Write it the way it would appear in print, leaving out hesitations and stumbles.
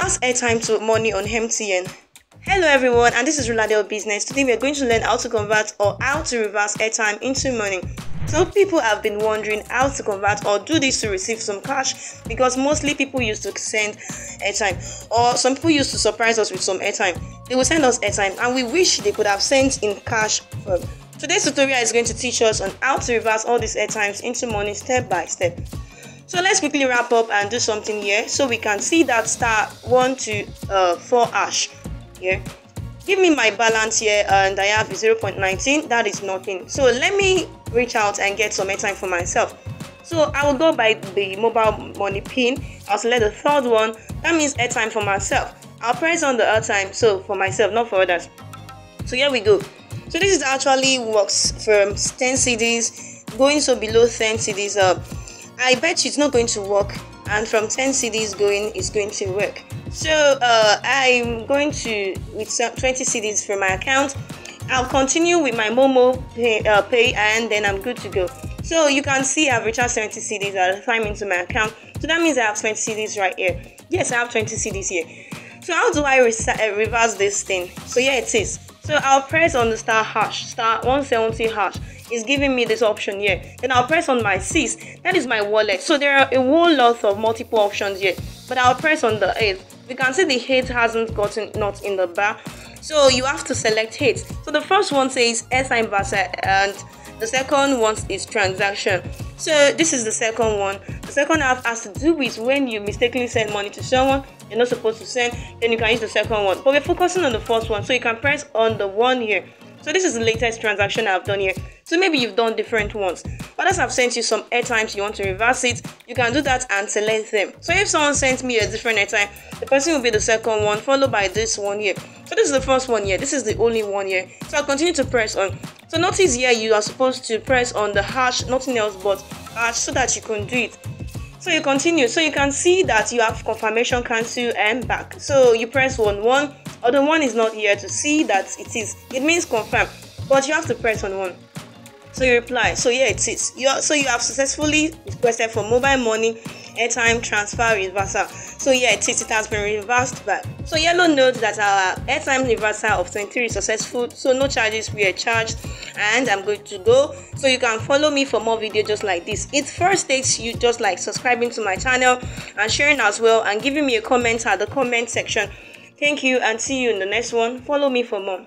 reverse airtime to money on MTN. Hello everyone, and this is Ruladale Business. Today we are going to learn how to convert or how to reverse airtime into money. So people have been wondering how to convert or do this to receive some cash, because mostly people used to send airtime, or some people used to surprise us with some airtime. They will send us airtime and we wish they could have sent in cash. Today's tutorial is going to teach us on how to reverse all these airtimes into money step by step. So let's quickly wrap up and do something here so we can see that *1 to 4 hash here. Give me my balance here and I have 0.19. That is nothing. So let me reach out and get some airtime for myself. So I will go by the mobile money pin. I'll select the third one. That means airtime for myself. I'll press on the airtime, so for myself, not for others. So here we go. So this is actually works from 10 cedis going so below 10 cedis. I bet you it's not going to work, and from 10 cedis going it's going to work. So I'm going to with 20 cedis from my account. I'll continue with my Momo pay and then I'm good to go. So you can see I've recharged 70 cedis at a time into my account. So that means I have 20 cedis right here. Yes, I have 20 cedis here. So how do I reverse this thing? So here it is. So I'll press on the *170 hash. It's giving me this option here. Then I'll press on my 6. That is my wallet. So there are a whole lot of multiple options here. But I'll press on the 8. You can see the 8 hasn't gotten not in the bar. So you have to select 8. So the first one says airtime versa and the second one is transaction. So this is the second one. The second half has to do with when you mistakenly send money to someone you're not supposed to send, then you can use the second one. But we're focusing on the first one, so you can press on the one here. So this is the latest transaction I've done here. So maybe you've done different ones. Others have sent you some airtimes, you want to reverse it, you can do that and select them. So if someone sent me a different airtime, the person will be the second one, followed by this one here. So this is the first one here, this is the only one here. So I'll continue to press on. So notice here you are supposed to press on the hash, nothing else but hash, so that you can do it. So you continue, so you can see that you have confirmation, cancel and back. So you press 1 or the 1 is not here to see that it means confirm, but you have to press on 1. So you reply. So here it is. So you have successfully requested for mobile money airtime transfer reversal. So here it is. It has been reversed back. So yellow note that our airtime reversal of 23 is successful. So no charges were charged, and I'm going to go. So you can follow me for more videos just like this. It first takes you just like subscribing to my channel and sharing as well, and giving me a comment at the comment section. Thank you and see you in the next one. Follow me for more.